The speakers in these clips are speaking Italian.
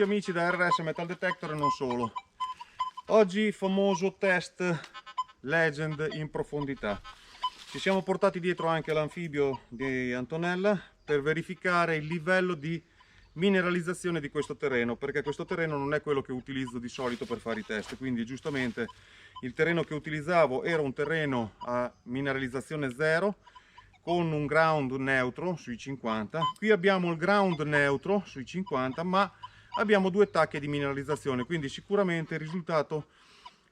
tutti amici da RS Metal Detector e non solo. Oggi famoso test Legend in profondità. Ci siamo portati dietro anche l'anfibio di Antonella per verificare il livello di mineralizzazione di questo terreno, perché questo terreno non è quello che utilizzo di solito per fare i test, quindi giustamente il terreno che utilizzavo era un terreno a mineralizzazione zero con un ground neutro sui 50. Qui abbiamo il ground neutro sui 50, ma abbiamo due tacche di mineralizzazione, quindi sicuramente il risultato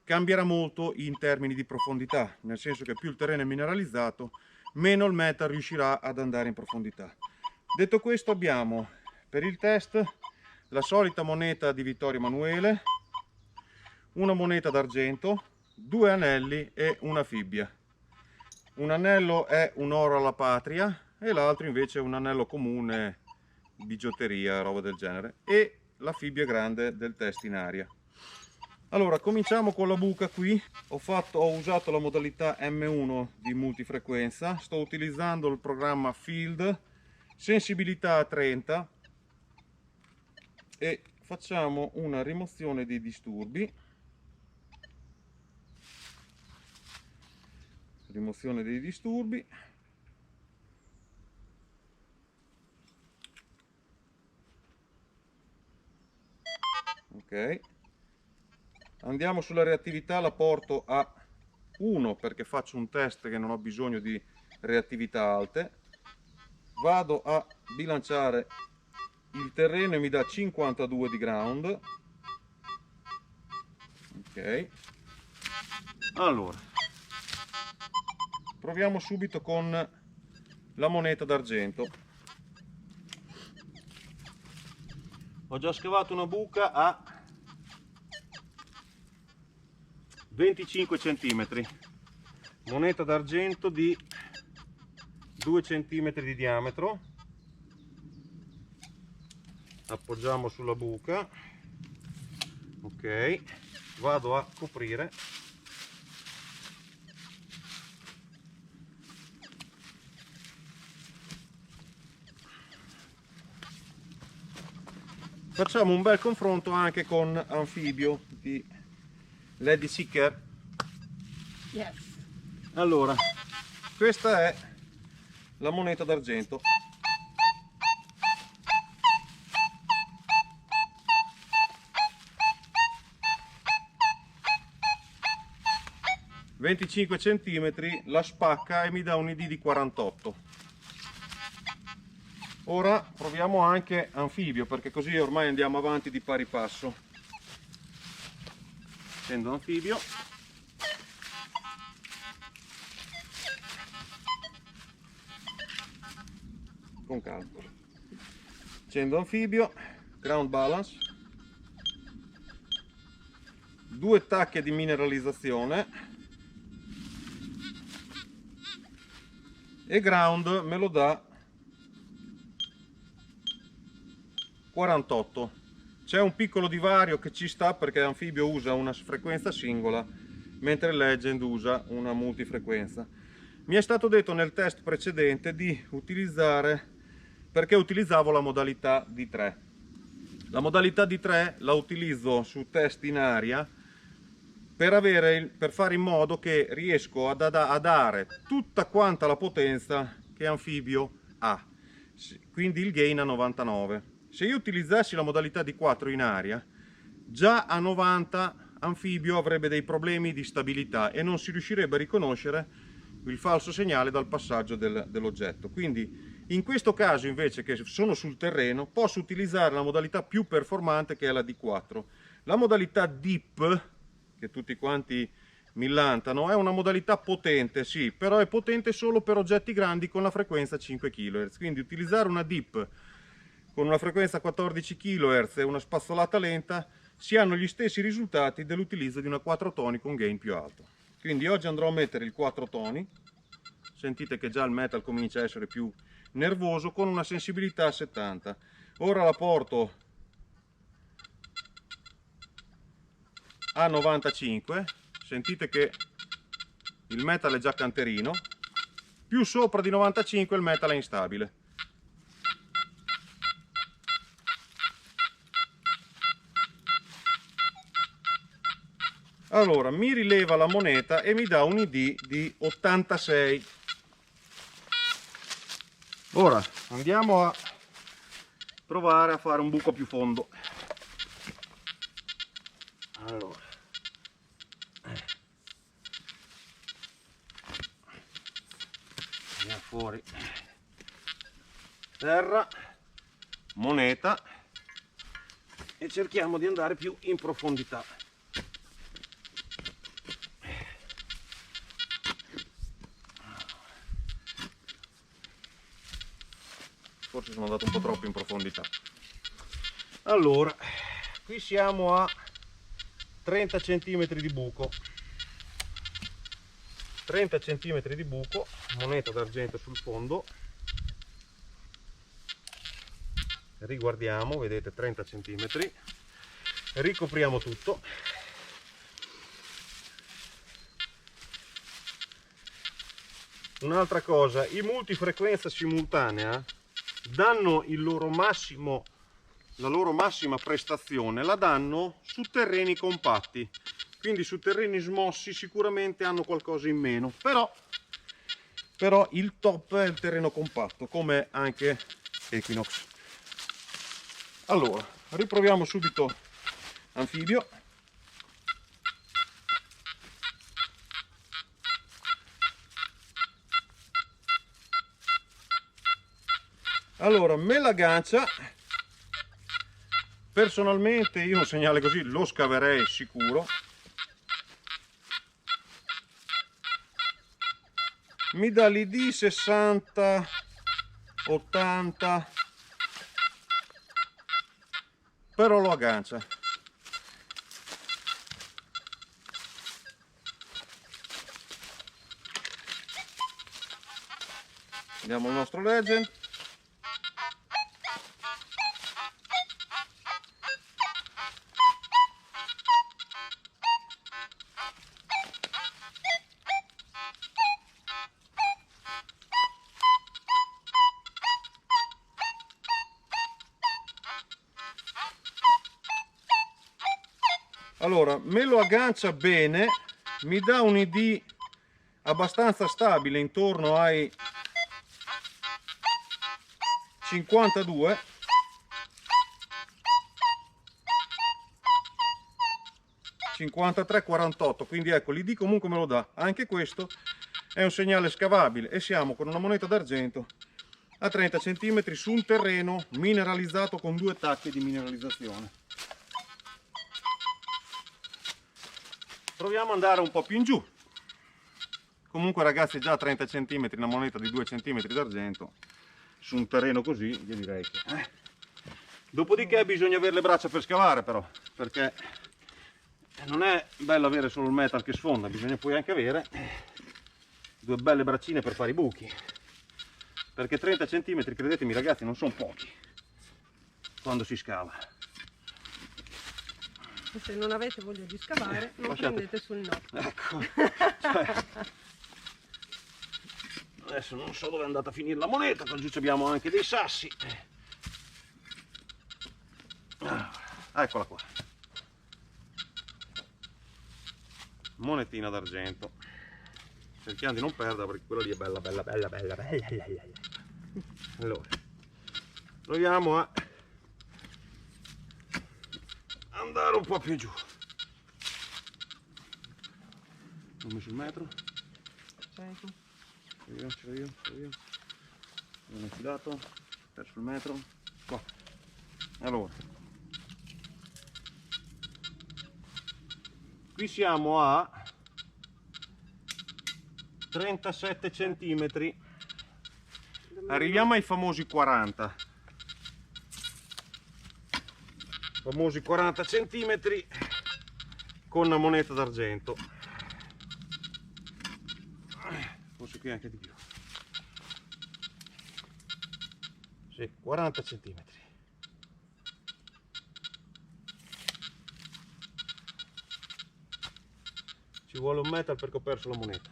cambierà molto in termini di profondità, nel senso che più il terreno è mineralizzato, meno il metal riuscirà ad andare in profondità. Detto questo, abbiamo per il test la solita moneta di Vittorio Emanuele, una moneta d'argento, due anelli e una fibbia. Un anello è un oro alla patria e l'altro invece è un anello comune, bigiotteria, roba del genere, e la fibbia grande del test in aria. Allora, cominciamo con la buca qui. Ho usato la modalità M1 di multifrequenza, sto utilizzando il programma Field, sensibilità a 30 e facciamo una rimozione dei disturbi. Rimozione dei disturbi. Ok. Andiamo sulla reattività, la porto a 1 perché faccio un test che non ho bisogno di reattività alte. Vado a bilanciare il terreno e mi dà 52 di ground. Ok. Allora, proviamo subito con la moneta d'argento. Ho già scavato una buca a 25 cm, moneta d'argento di 2 cm di diametro. Appoggiamo sulla buca. Ok, vado a coprire. Facciamo un bel confronto anche con Anfibio di Lady Seeker. Yes. Allora, questa è la moneta d'argento. (25 cm), la spacca e mi dà un ID di 48. Ora proviamo anche Anfibio, perché così ormai andiamo avanti di pari passo. Accendo Anfibio. Con calma. Accendo Anfibio, ground balance, due tacche di mineralizzazione e ground me lo dà 48. C'è un piccolo divario che ci sta perché Anfibio usa una frequenza singola mentre Legend usa una multifrequenza. Mi è stato detto nel test precedente di utilizzare, perché utilizzavo la modalità D3. La modalità D3 la utilizzo su test in aria per fare in modo che riesco a dare tutta quanta la potenza che Anfibio ha, quindi il gain a 99. Se io utilizzassi la modalità D4 in aria, già a 90 Anfibio avrebbe dei problemi di stabilità e non si riuscirebbe a riconoscere il falso segnale dal passaggio dell'oggetto. Quindi in questo caso, invece, che sono sul terreno, posso utilizzare la modalità più performante, che è la D4. La modalità DIP, che tutti quanti millantano, è una modalità potente, sì, però è potente solo per oggetti grandi con la frequenza 5 kHz. Quindi utilizzare una DIP con una frequenza 14 kHz e una spazzolata lenta si hanno gli stessi risultati dell'utilizzo di una 4 toni con gain più alto. Quindi oggi andrò a mettere il 4 toni, sentite che già il metal comincia a essere più nervoso, con una sensibilità a 70. Ora la porto a 95, sentite che il metal è già canterino, più sopra di 95 il metal è instabile. Allora mi rileva la moneta e mi dà un ID di 86. Ora andiamo a provare a fare un buco più fondo. Allora andiamo fuori terra, moneta, e cerchiamo di andare più in profondità. Forse sono andato un po' troppo in profondità. Allora, qui siamo a 30 cm di buco. 30 cm di buco, moneta d'argento sul fondo. Riguardiamo, vedete, 30 cm. Ricopriamo tutto. Un'altra cosa, i multifrequenza simultanea danno il loro massimo, la loro massima prestazione la danno su terreni compatti, quindi su terreni smossi sicuramente hanno qualcosa in meno, però il top è il terreno compatto, come anche Equinox. Allora riproviamo subito anfibio. Allora, me l'aggancia, personalmente io un segnale così lo scaverei sicuro. Mi dà l'ID 60, 80, però lo aggancia. Vediamo il nostro Legend. Allora, me lo aggancia bene, mi dà un ID abbastanza stabile, intorno ai 52. (53-48), quindi ecco, l'ID comunque me lo dà. Anche questo è un segnale scavabile e siamo con una moneta d'argento a 30 cm su un terreno mineralizzato con 2 tacche di mineralizzazione. Proviamo ad andare un po' più in giù. Comunque ragazzi, già a 30 cm una moneta di 2 cm d'argento su un terreno così, io direi che dopodiché bisogna avere le braccia per scavare, però, perché non è bello avere solo il metal che sfonda, bisogna poi anche avere 2 belle braccine per fare i buchi, perché 30 cm, credetemi ragazzi, non sono pochi quando si scava. E se non avete voglia di scavare, non prendete sul no. Ecco, cioè, adesso non so dove è andata a finire la moneta, qua giù abbiamo anche dei sassi. Eccola qua, monetina d'argento. Cerchiamo di non perderla perché quella lì è bella bella bella bella bella bella. Allora proviamo a andare un po' più giù. Ho messo il metro. Ce l'ho io. Non ho infilato, ho perso il metro. Qua. Allora, qui siamo a 37 cm. Arriviamo ai famosi 40. Famosi 40 cm con una moneta d'argento. Forse qui anche di più. Sì, 40 cm. Ci vuole un metal perché ho perso la moneta.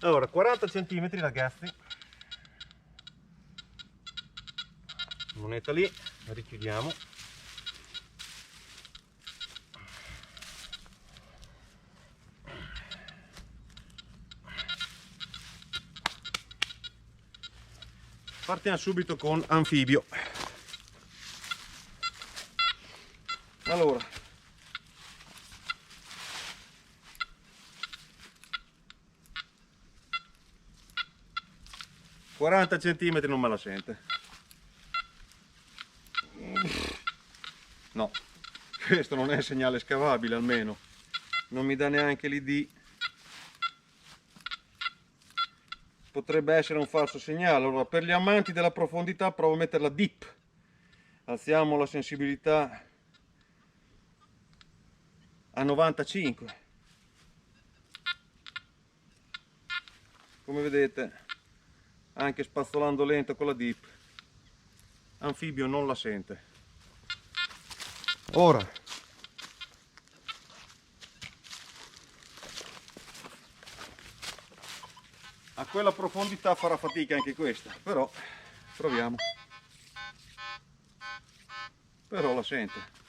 Allora, 40 cm ragazzi. Moneta lì, la richiudiamo. Partiamo subito con anfibio. Allora, ...40 centimetri non me la sente. No, questo non è segnale scavabile almeno. Non mi dà neanche l'ID. Potrebbe essere un falso segnale. Allora, per gli amanti della profondità provo a metterla deep. Alziamo la sensibilità a 95. Come vedete, anche spazzolando lento con la dip, anfibio non la sente. Ora a quella profondità farà fatica anche questa, però proviamo. Però la sente.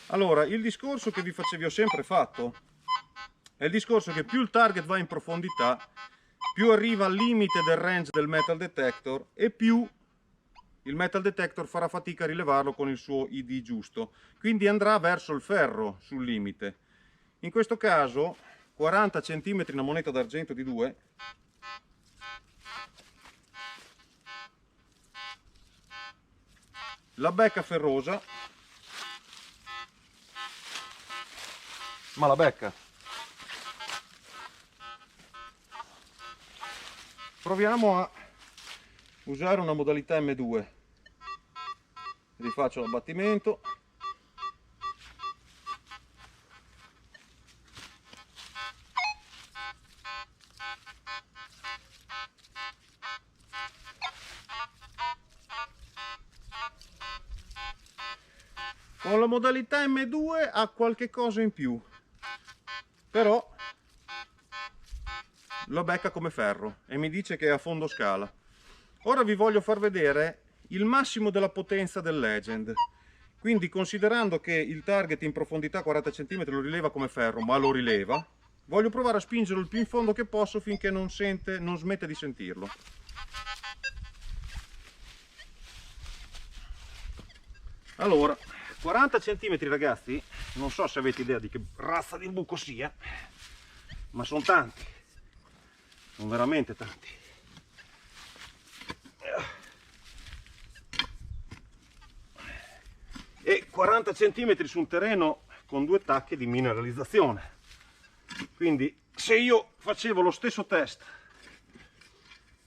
Allora, il discorso che vi ho sempre fatto è il discorso che più il target va in profondità, più arriva al limite del range del metal detector e più il metal detector farà fatica a rilevarlo con il suo ID giusto, quindi andrà verso il ferro sul limite. In questo caso 40 cm una moneta d'argento di 2, la becca ferrosa, ma la becca. Proviamo a usare una modalità M2. Rifaccio l'abbattimento. Con la modalità M2 ha qualche cosa in più, però lo becca come ferro e mi dice che è a fondo scala. Ora vi voglio far vedere il massimo della potenza del Legend. Quindi, considerando che il target in profondità 40 cm lo rileva come ferro, ma lo rileva, voglio provare a spingerlo il più in fondo che posso finché non smette di sentirlo. Allora, 40 cm ragazzi, non so se avete idea di che razza di buco sia, ma sono tanti, sono veramente tanti. E 40 cm su un terreno con 2 tacche di mineralizzazione. Quindi se io facevo lo stesso test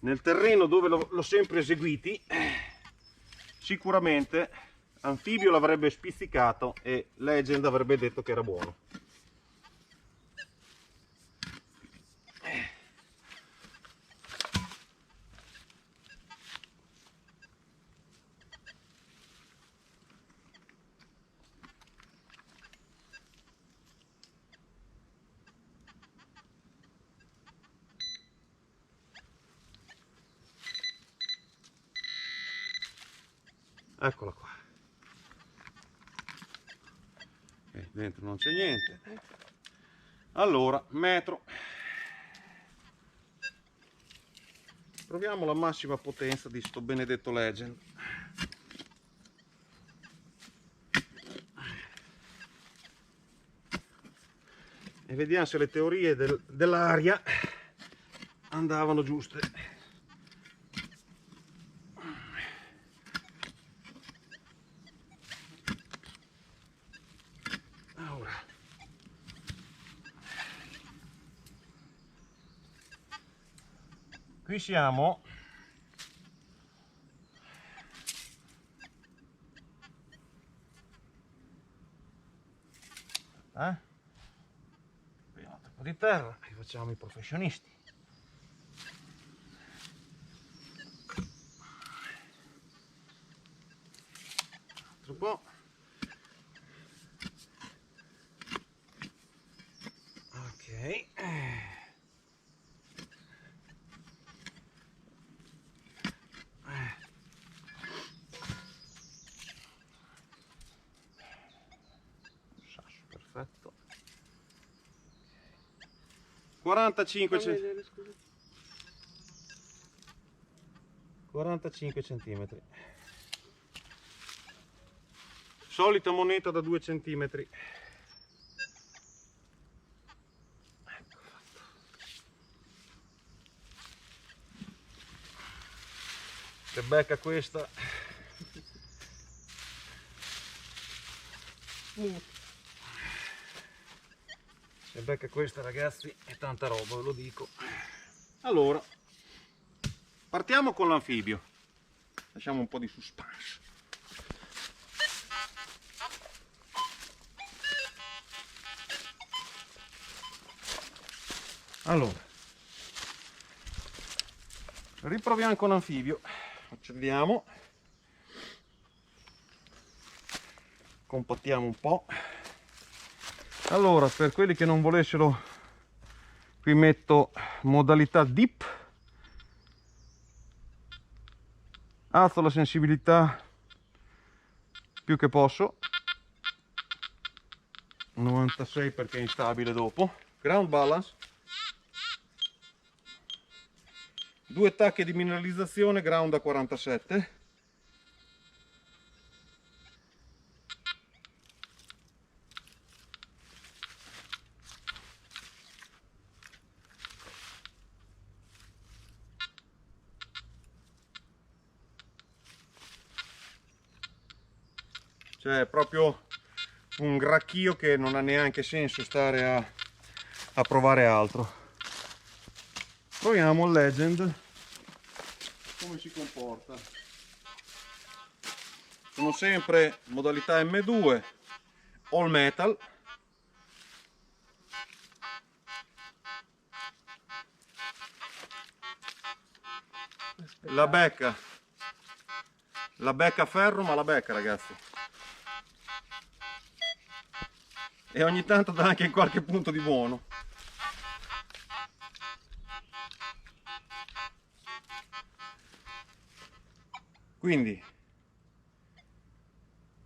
nel terreno dove l'ho sempre eseguiti, sicuramente anfibio l'avrebbe spizzicato e Legend avrebbe detto che era buono. Eccola qua. Dentro non c'è niente. Allora, metro. Proviamo la massima potenza di sto benedetto Legend. E vediamo se le teorie dell'aria andavano giuste. Ora. Qui siamo prendiamo un po' di terra e facciamo i professionisti. Un po'. Ok. 45 Fammi vedere, scusa. 45 centimetri. Solita moneta da 2 centimetri. Ecco fatto. Se becca questa. Se becca questa, ragazzi, è tanta roba, ve lo dico. Allora, partiamo con l'anfibio. Lasciamo un po' di suspense. Allora, riproviamo con l'anfibio. Accendiamo, compattiamo un po'. Allora, per quelli che non volessero, qui metto modalità dip, alzo la sensibilità più che posso, 96 perché è instabile dopo, ground balance, 2 tacche di mineralizzazione, ground a 47. Cioè è proprio un gracchio che non ha neanche senso stare a provare altro. Proviamo il Legend, come si comporta. Sono sempre modalità M2, all metal. La becca a ferro, ma la becca, ragazzi. E ogni tanto dà anche in qualche punto di buono. Quindi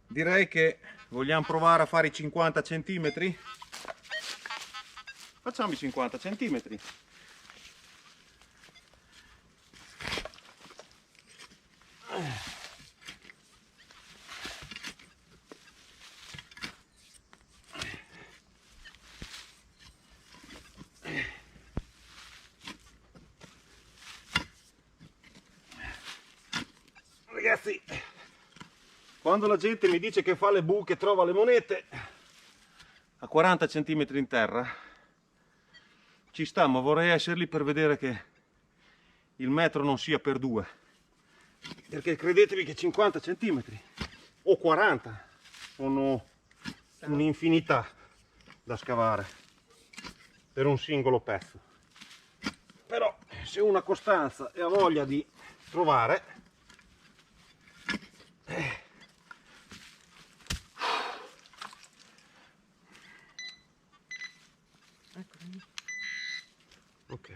direi che vogliamo provare a fare i 50 centimetri. Facciamo i 50 centimetri. Ragazzi, quando la gente mi dice che fa le buche, trova le monete a 40 cm in terra, ci sta, ma vorrei essere lì per vedere che il metro non sia per 2, perché credetevi che 50 cm o 40 sono un'infinità da scavare per un singolo pezzo. Però se uno ha costanza e ha voglia di trovare, ok.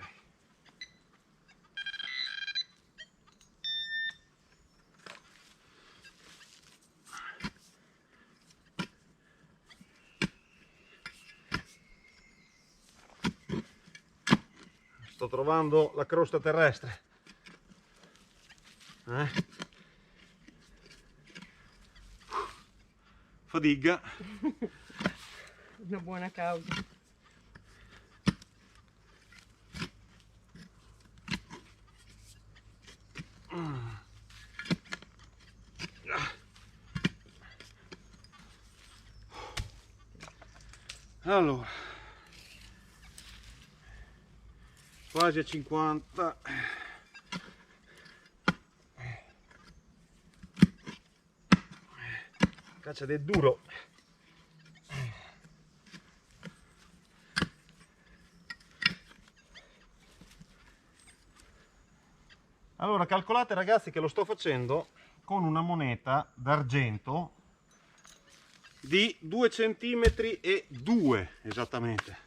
Sto trovando la crosta terrestre. Fatica. Una buona causa. Allora, quasi a 50. Caccia del duro. Allora, calcolate, ragazzi, che lo sto facendo con una moneta d'argento di 2 cm e 2 esattamente.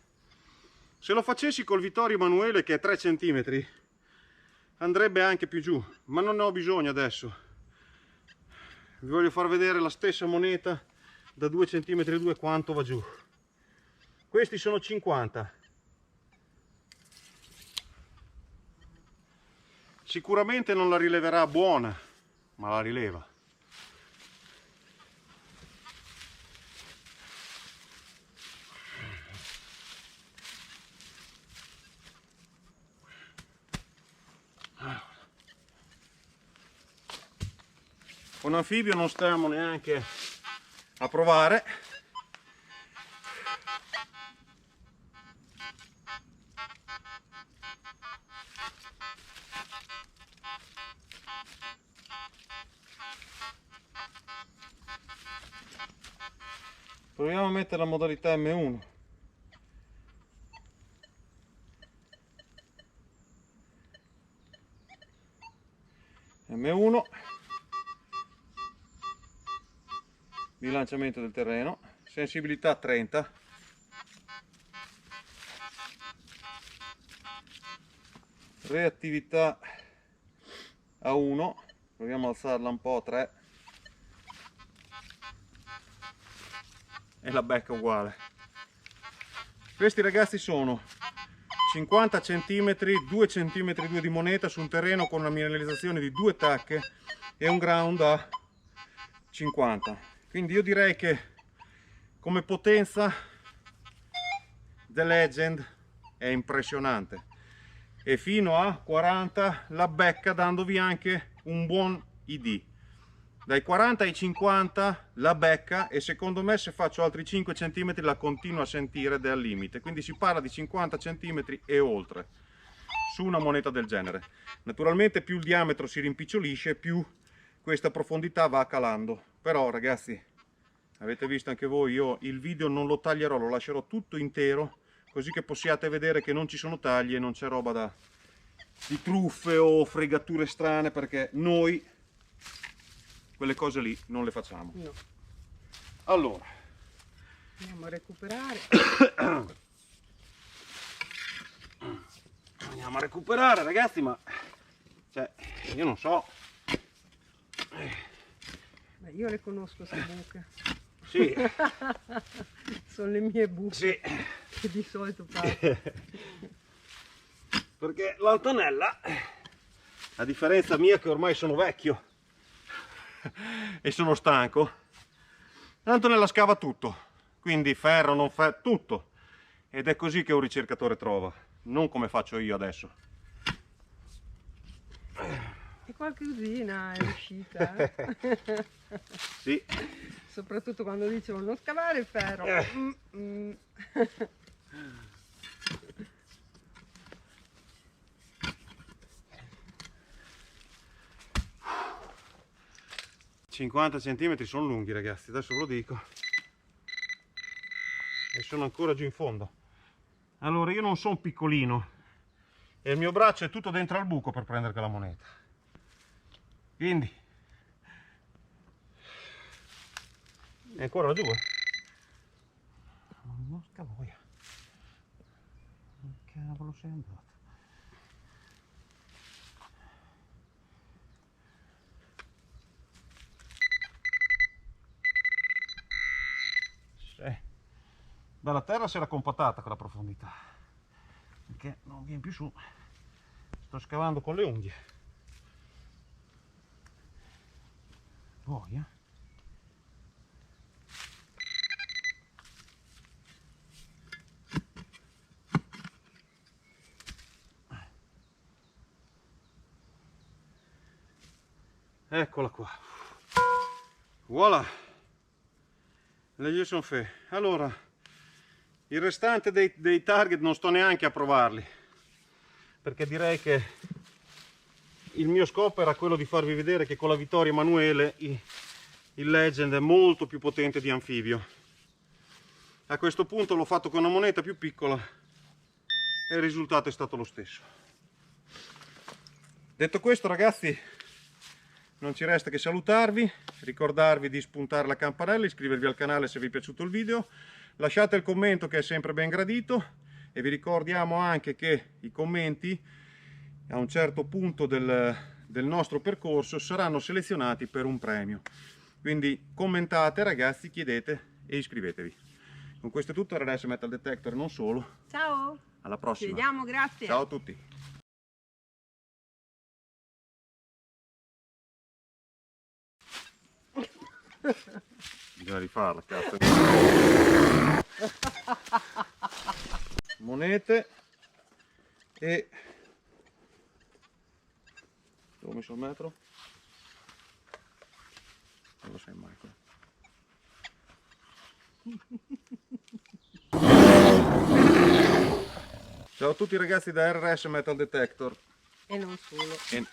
Se lo facessi col Vittorio Emanuele, che è 3 cm, andrebbe anche più giù, ma non ne ho bisogno adesso. Vi voglio far vedere la stessa moneta da 2 cm e 2 quanto va giù. Questi sono 50. Sicuramente non la rileverà buona, ma la rileva. Con anfibio non stiamo neanche a provare. Proviamo a mettere la modalità M1. M1, bilanciamento del terreno, sensibilità 30, reattività a 1, proviamo a alzarla un po' a 3 e la becca uguale. Questi ragazzi sono 50 cm, 2 cm 2 di moneta su un terreno con una mineralizzazione di 2 tacche e un ground a 50. Quindi io direi che come potenza The Legend è impressionante e fino a 40 la becca, dandovi anche un buon ID. Dai 40 ai 50 la becca, e secondo me se faccio altri 5 cm la continuo a sentire ed è al limite, quindi si parla di 50 cm e oltre su una moneta del genere. Naturalmente più il diametro si rimpicciolisce, più questa profondità va calando, però ragazzi, avete visto anche voi, io il video non lo taglierò, lo lascerò tutto intero, così che possiate vedere che non ci sono tagli e non c'è roba di truffe o fregature strane, perché noi quelle cose lì non le facciamo. No. Allora, Andiamo a recuperare. andiamo a recuperare ragazzi, ma cioè, io non so. Beh, io le conosco queste buche. Sì. Sono le mie buche, Sì. che di solito faccio. Perché l'Antonella, a differenza mia che ormai sono vecchio e sono stanco, l'Antonella scava tutto, quindi ferro, non ferro, tutto, ed è così che un ricercatore trova, non come faccio io adesso. E qualcosina è riuscita, Sì. soprattutto quando dicevo non scavare il ferro. 50 cm sono lunghi ragazzi, adesso ve lo dico, e sono ancora giù in fondo. Allora, io non sono piccolino e il mio braccio è tutto dentro al buco per prendere quella moneta, quindi è ancora giù, non scavoia. Che cavolo sei andato? Dalla terra si era compattata con la profondità, perché non viene più su, sto scavando con le unghie. Poi eccola qua, voilà, le yeux sont fait. Allora, il restante dei target non sto neanche a provarli, perché direi che il mio scopo era quello di farvi vedere che con la Vittorio Emanuele il Legend è molto più potente di Anfibio. A questo punto l'ho fatto con una moneta più piccola e il risultato è stato lo stesso. Detto questo ragazzi, non ci resta che salutarvi, ricordarvi di spuntare la campanella, iscrivervi al canale se vi è piaciuto il video, lasciate il commento che è sempre ben gradito, e vi ricordiamo anche che i commenti a un certo punto del nostro percorso saranno selezionati per un premio. Quindi commentate ragazzi, chiedete e iscrivetevi. Con questo è tutto, era adesso Metal Detector e non solo. Ciao! Alla prossima. Ci vediamo, grazie! Ciao a tutti! Bisogna rifarla, cazzo. Monete e... Dove ho messo il metro? Non lo sai mai. Ciao a tutti ragazzi da RS Metal Detector. E non solo. E